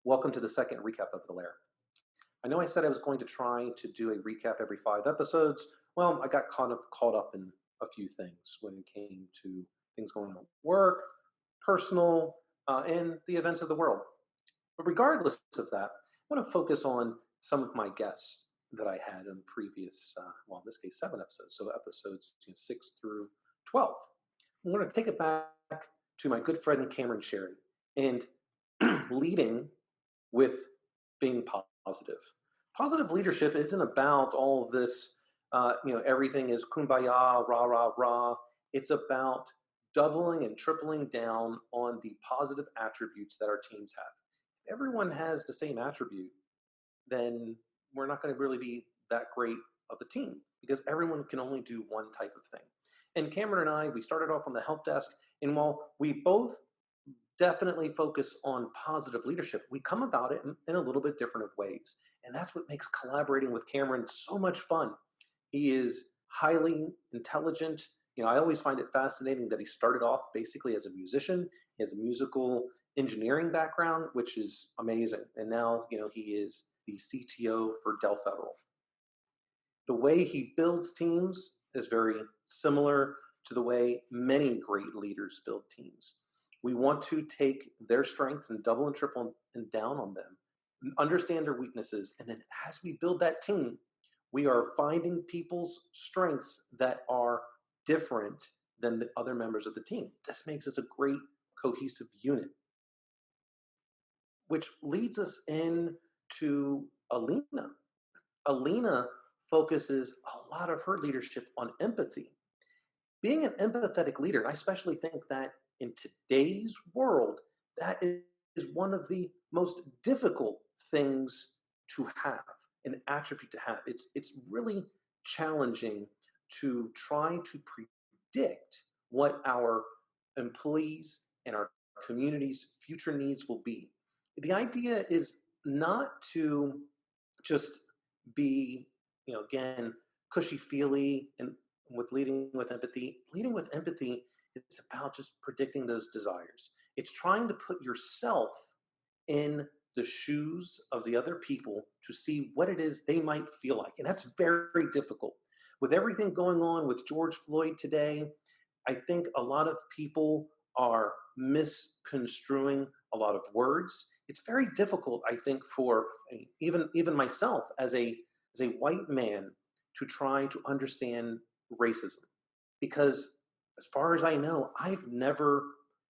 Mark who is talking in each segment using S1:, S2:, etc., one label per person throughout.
S1: Welcome to the second recap of The Lair. I know I said I was going to try to do a recap every 5 episodes. Well, I got caught up in a few things when it came to things going on at work, personal, and the events of the world. But regardless of that, I want to focus on some of my guests that I had in the previous, well, in this case, 7 episodes. So episodes 6 through 12. I'm going to take it back to my good friend Cameron Sherry and leading with being positive. Positive leadership isn't about all of this, everything is kumbaya, rah, rah, rah. It's about doubling and tripling down on the positive attributes that our teams have. If everyone has the same attribute, then we're not going to really be that great of a team because everyone can only do one type of thing. And Cameron and I, we started off on the help desk, and while we both definitely focus on positive leadership, we come about it in a little bit different of ways. And that's what makes collaborating with Cameron so much fun. He is highly intelligent. I always find it fascinating that he started off basically as a musician. He has a musical engineering background, which is amazing. And now, he is the CTO for Dell Federal. The way he builds teams is very similar to the way many great leaders build teams. We want to take their strengths and double and triple and down on them, understand their weaknesses, and then as we build that team, we are finding people's strengths that are different than the other members of the team. This makes us a great cohesive unit, which leads us into Alina. Alina focuses a lot of her leadership on empathy. Being an empathetic leader, and I especially think that in today's world, that is one of the most difficult things to have, an attribute to have. It's really challenging to try to predict what our employees and our community's future needs will be. The idea is not to just be, again, cushy-feely and with leading with empathy. Leading with empathy is about just predicting those desires. It's trying to put yourself in the shoes of the other people to see what it is they might feel like. And that's very difficult. With everything going on with George Floyd today, I think a lot of people are misconstruing a lot of words. It's very difficult, I think, for even myself as a white man to try to understand racism, because as far as I know, I've never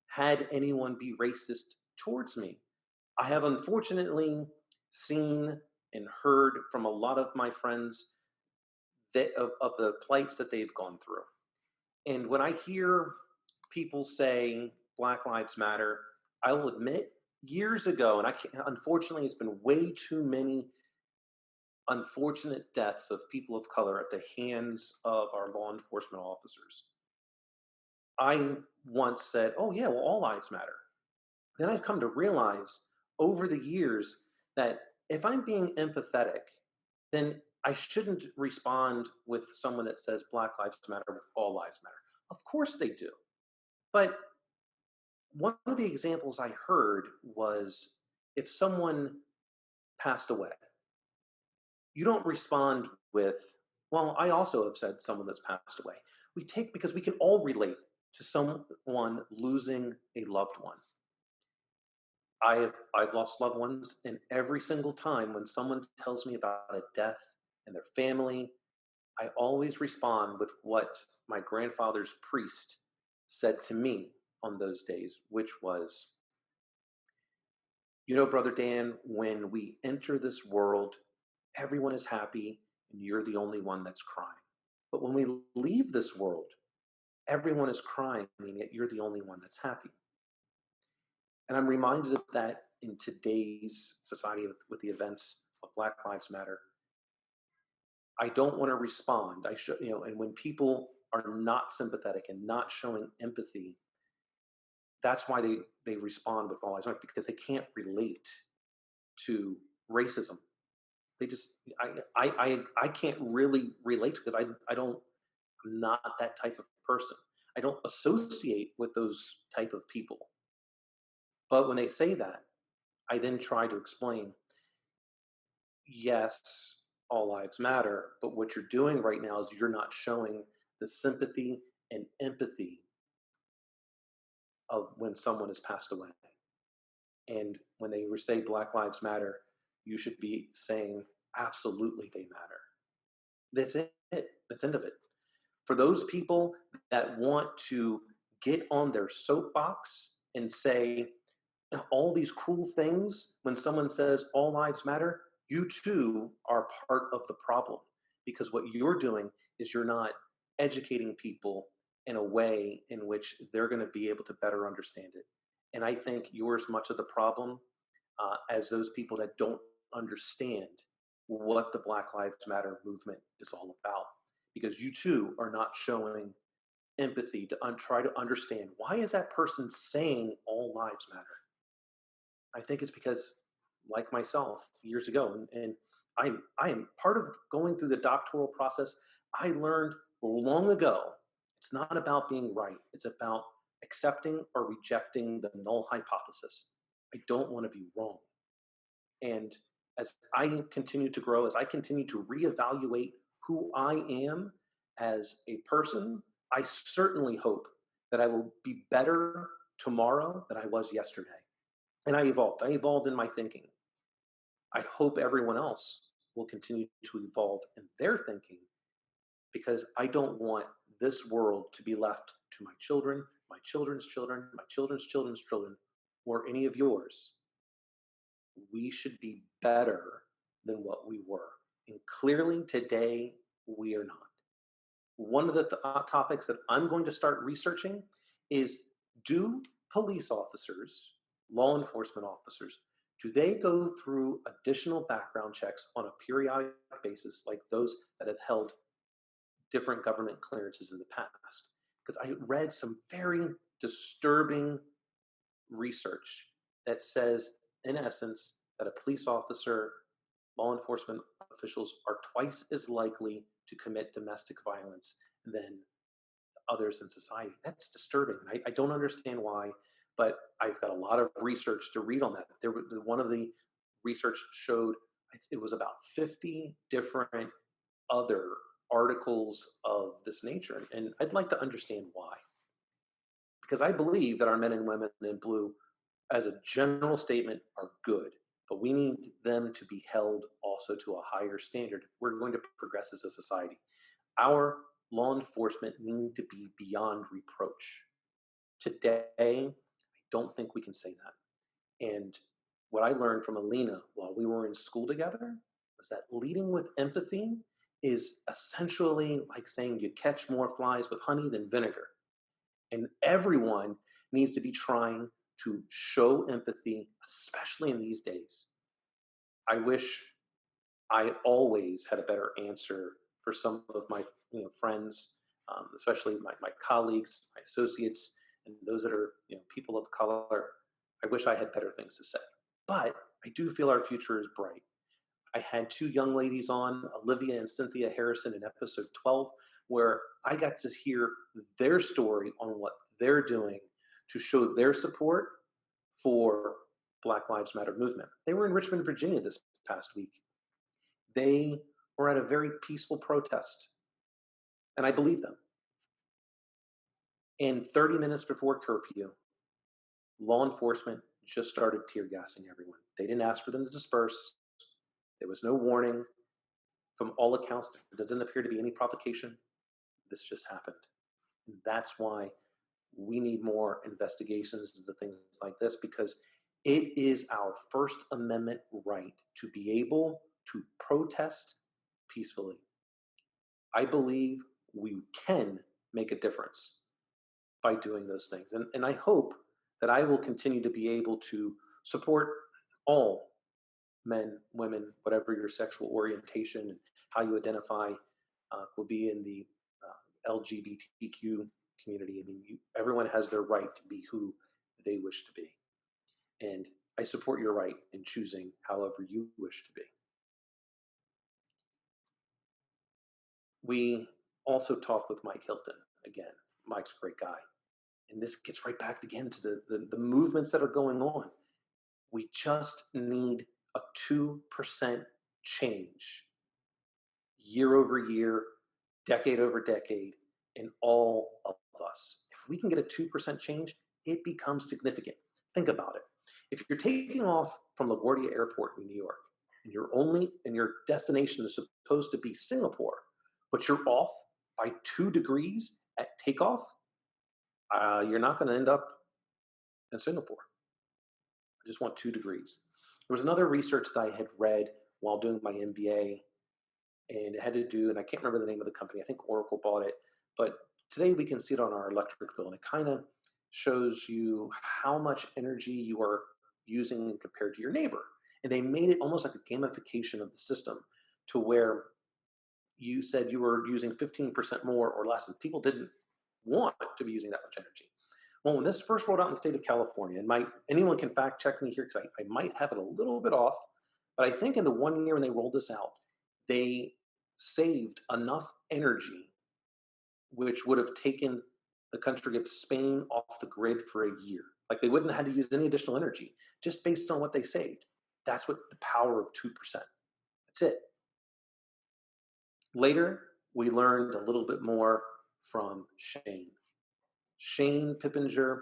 S1: had anyone be racist towards me. I have unfortunately seen and heard from a lot of my friends of the plights that they've gone through. And when I hear people say Black Lives Matter, I will admit years ago, and unfortunately, it's been way too many unfortunate deaths of people of color at the hands of our law enforcement officers. I once said, oh yeah, well, all lives matter. Then I've come to realize over the years that if I'm being empathetic, then I shouldn't respond with someone that says Black Lives Matter, all lives matter. Of course they do. But one of the examples I heard was if someone passed away, you don't respond with, well, I also have said someone that's passed away. Because we can all relate to someone losing a loved one. I've lost loved ones, and every single time when someone tells me about a death and their family, I always respond with what my grandfather's priest said to me on those days, which was, Brother Dan, when we enter this world, everyone is happy and you're the only one that's crying. But when we leave this world, everyone is crying, and yet you're the only one that's happy. And I'm reminded of that in today's society with the events of Black Lives Matter. I don't want to respond. And when people are not sympathetic and not showing empathy, that's why they respond with all lives matter, because they can't relate to racism. They just, I can't really relate because I'm not that type of person. I don't associate with those type of people. But when they say that, I then try to explain, yes, all lives matter, but what you're doing right now is you're not showing the sympathy and empathy of when someone has passed away. And when they say Black Lives Matter, you should be saying, absolutely, they matter. That's it. That's the end of it. For those people that want to get on their soapbox and say all these cruel things when someone says all lives matter, you too are part of the problem, because what you're doing is you're not educating people in a way in which they're going to be able to better understand it. And I think you're as much of the problem as those people that don't understand what the Black Lives Matter movement is all about, because you too are not showing empathy to try to understand why is that person saying all lives matter. I think it's because, like myself years ago, and I am part of going through the doctoral process. I learned long ago it's not about being right, it's about accepting or rejecting the null hypothesis. I don't want to be wrong. And as I continue to grow, as I continue to reevaluate who I am as a person, I certainly hope that I will be better tomorrow than I was yesterday. And I evolved. I evolved in my thinking. I hope everyone else will continue to evolve in their thinking, because I don't want this world to be left to my children, my children's children, my children's children's children, or any of yours. We should be better than what we were. And clearly today, we are not. One of the topics that I'm going to start researching is, do police officers, law enforcement officers, do they go through additional background checks on a periodic basis like those that have held different government clearances in the past? Because I read some very disturbing research that says, in essence, that a police officer, law enforcement officials are twice as likely to commit domestic violence than others in society. That's disturbing. I don't understand why, but I've got a lot of research to read on that. One of the research showed it was about 50 different other articles of this nature. And I'd like to understand why. Because I believe that our men and women in blue, as a general statement, are good, but we need them to be held also to a higher standard if we're going to progress as a society. Our law enforcement need to be beyond reproach. Today, I don't think we can say that. And what I learned from Alina while we were in school together was that leading with empathy is essentially like saying you catch more flies with honey than vinegar. And everyone needs to be trying to show empathy, especially in these days. I wish I always had a better answer for some of my friends, especially my colleagues, my associates, and those that are people of color. I wish I had better things to say. But I do feel our future is bright. I had two young ladies on, Olivia and Cynthia Harrison, in episode 12, where I got to hear their story on what they're doing to show their support for Black Lives Matter movement. They were in Richmond, Virginia this past week. They were at a very peaceful protest, and I believe them. And 30 minutes before curfew, law enforcement just started tear gassing everyone. They didn't ask for them to disperse. There was no warning. From all accounts, there doesn't appear to be any provocation. This just happened. And that's why we need more investigations into things like this, because it is our First Amendment right to be able to protest peacefully. I believe we can make a difference by doing those things. And I hope that I will continue to be able to support all men, women, whatever your sexual orientation and how you identify will be in the LGBTQ community. I mean, everyone has their right to be who they wish to be. And I support your right in choosing however you wish to be. We also talked with Mike Hilton again. Mike's a great guy. And this gets right back again to the movements that are going on. We just need a 2% change year over year, decade over decade, in all of us. If we can get a 2% change, it becomes significant. Think about it. If you're taking off from LaGuardia Airport in New York, and your destination is supposed to be Singapore, but you're off by 2 degrees at takeoff, you're not going to end up in Singapore. I just want 2 degrees. There was another research that I had read while doing my MBA, and it had to do, and I can't remember the name of the company. I think Oracle bought it, but today we can see it on our electric bill, and it kind of shows you how much energy you are using compared to your neighbor. And they made it almost like a gamification of the system, to where you said you were using 15% more or less, and people didn't want to be using that much energy. Well, when this first rolled out in the state of California, and anyone can fact check me here because I might have it a little bit off, but I think in the 1 year when they rolled this out, they saved enough energy which would have taken the country of Spain off the grid for a year. Like, they wouldn't have had to use any additional energy just based on what they saved. That's what the power of 2%. That's it. Later, we learned a little bit more from Shane. Shane Pippinger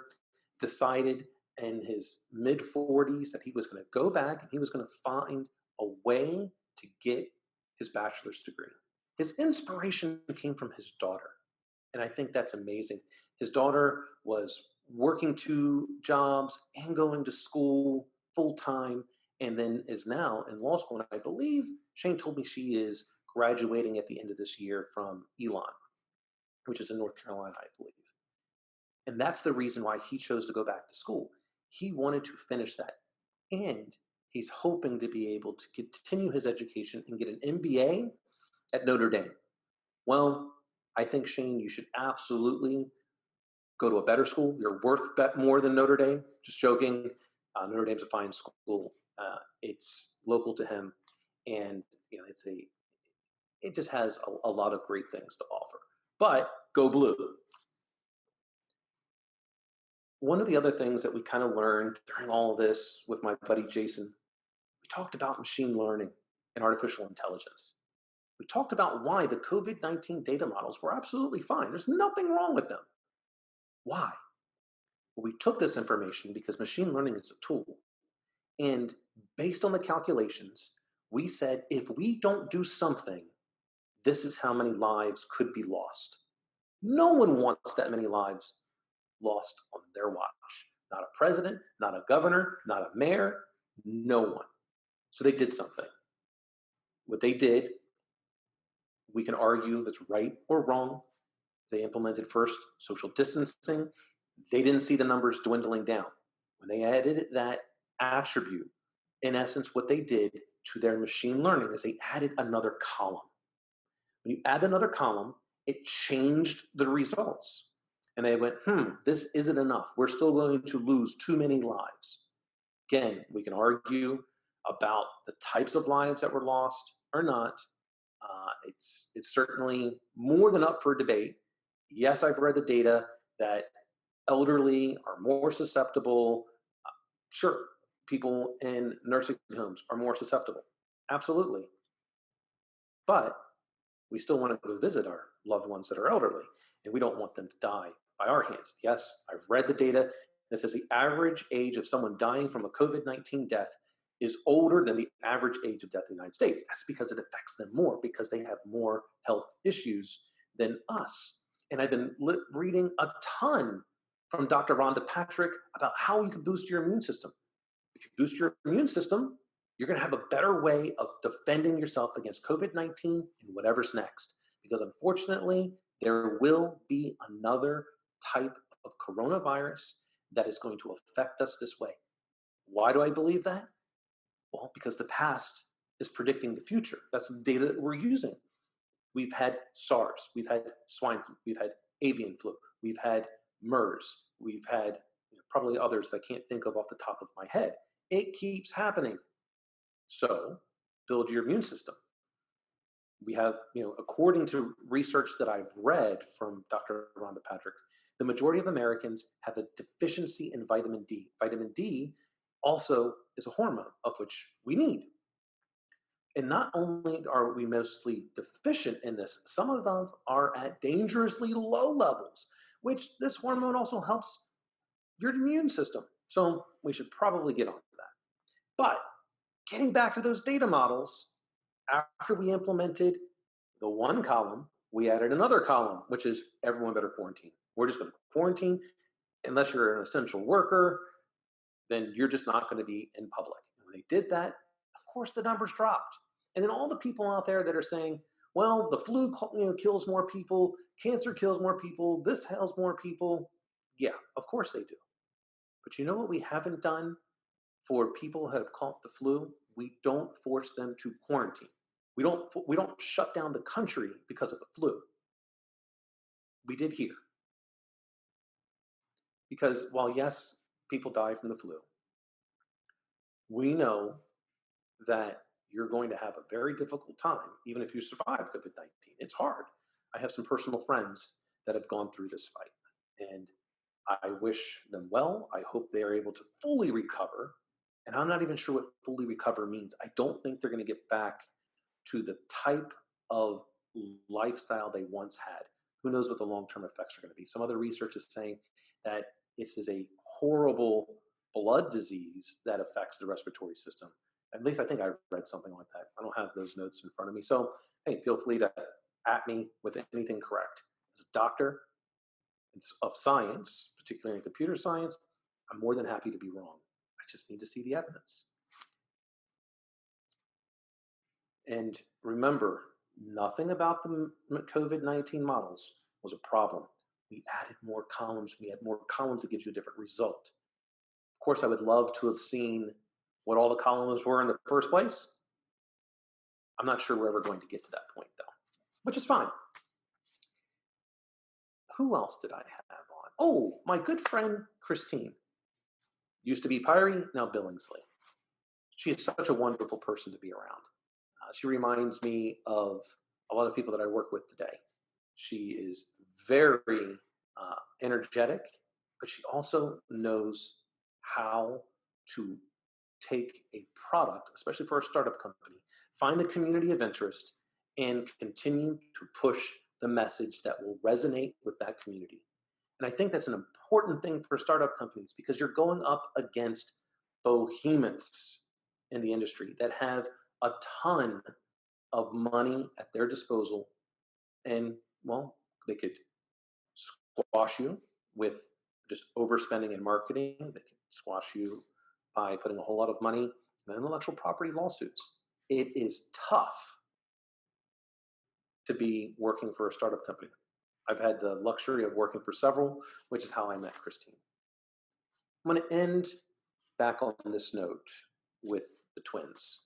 S1: decided in his mid 40s that he was going to go back and he was going to find a way to get his bachelor's degree. His inspiration came from his daughter, and I think that's amazing. His daughter was working 2 jobs and going to school full time, and then is now in law school. And I believe Shane told me she is graduating at the end of this year from Elon, which is in North Carolina, I believe. And that's the reason why he chose to go back to school. He wanted to finish that. And he's hoping to be able to continue his education and get an MBA at Notre Dame. Well, I think, Shane, you should absolutely go to a better school. You're worth more than Notre Dame. Just joking. Notre Dame's a fine school. It's local to him, and it just has a lot of great things to offer. But go blue. One of the other things that we kind of learned during all of this with my buddy Jason, we talked about machine learning and artificial intelligence. We talked about why the COVID-19 data models were absolutely fine. There's nothing wrong with them. Why? Well, we took this information because machine learning is a tool. And based on the calculations, we said, if we don't do something, this is how many lives could be lost. No one wants that many lives lost on their watch. Not a president, not a governor, not a mayor, no one. So they did something. What they did, we can argue if it's right or wrong. They implemented first social distancing. They didn't see the numbers dwindling down. When they added that attribute, in essence, what they did to their machine learning is they added another column. When you add another column, it changed the results. And they went, this isn't enough. We're still going to lose too many lives. Again, we can argue about the types of lives that were lost or not. It's certainly more than up for debate. Yes, I've read the data that elderly are more susceptible. Sure, people in nursing homes are more susceptible. Absolutely. But we still want to go visit our loved ones that are elderly, and we don't want them to die by our hands. Yes, I've read the data that says the average age of someone dying from a COVID-19 death is older than the average age of death in the United States. That's because it affects them more, because they have more health issues than us. And I've been reading a ton from Dr. Rhonda Patrick about how you can boost your immune system. If you boost your immune system, you're going to have a better way of defending yourself against COVID-19 and whatever's next. Because unfortunately, there will be another type of coronavirus that is going to affect us this way. Why do I believe that? Well, because the past is predicting the future. That's the data that we're using. We've had SARS, we've had swine flu, we've had avian flu, we've had MERS, we've had probably others that I can't think of off the top of my head. It keeps happening. So build your immune system. We have, according to research that I've read from Dr. Rhonda Patrick, the majority of Americans have a deficiency in vitamin D. Vitamin D also is a hormone of which we need. And not only are we mostly deficient in this, some of them are at dangerously low levels, which this hormone also helps your immune system. So we should probably get onto that. But getting back to those data models, after we implemented the one column, we added another column, which is everyone better quarantine. We're just going to quarantine. Unless you're an essential worker, then you're just not going to be in public. And when they did that, of course, the numbers dropped. And then all the people out there that are saying, well, the flu kills more people, cancer kills more people, this kills more people. Yeah, of course they do. But you know what we haven't done for people who have caught the flu? We don't force them to quarantine. We don't shut down the country because of the flu. We did here. Because while yes, people die from the flu, we know that you're going to have a very difficult time, even if you survive COVID-19. It's hard. I have some personal friends that have gone through this fight, and I wish them well. I hope they are able to fully recover. And I'm not even sure what fully recover means. I don't think they're going to get back to the type of lifestyle they once had. Who knows what the long-term effects are going to be? Some other research is saying that this is a horrible blood disease that affects the respiratory system. At least I think I read something like that. I don't have those notes in front of me. So, hey, feel free to at me with anything correct. As a doctor of science, particularly in computer science, I'm more than happy to be wrong. I just need to see the evidence. And remember, nothing about the COVID-19 models was a problem. We added more columns. We had more columns that gives you a different result. Of course, I would love to have seen what all the columns were in the first place. I'm not sure we're ever going to get to that point, though, which is fine. Who else did I have on? Oh, my good friend, Christine. Used to be Pyrie, now Billingsley. She is such a wonderful person to be around. She reminds me of a lot of people that I work with today. She is very energetic, but she also knows how to take a product, especially for a startup company, find the community of interest, and continue to push the message that will resonate with that community. And I think that's an important thing for startup companies because you're going up against behemoths in the industry that have a ton of money at their disposal. And, well, they could squash you with just overspending in marketing. They could squash you by putting a whole lot of money in intellectual property lawsuits. It is tough to be working for a startup company. I've had the luxury of working for several, which is how I met Christine. I'm going to end back on this note with the twins,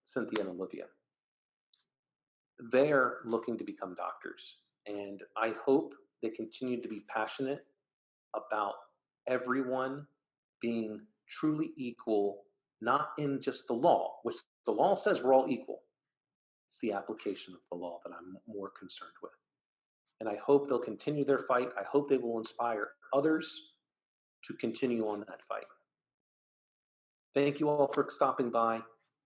S1: Cynthia and Olivia. They're looking to become doctors, and I hope they continue to be passionate about everyone being truly equal, not in just the law, which the law says we're all equal. It's the application of the law that I'm more concerned with. And I hope they'll continue their fight. I hope they will inspire others to continue on that fight. Thank you all for stopping by.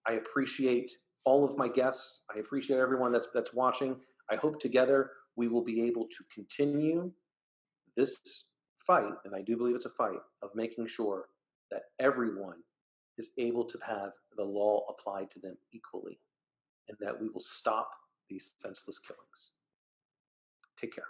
S1: I appreciate all of my guests. I appreciate everyone that's watching. I hope together we will be able to continue this fight, and I do believe it's a fight, of making sure that everyone is able to have the law applied to them equally, and that we will stop these senseless killings. Take care.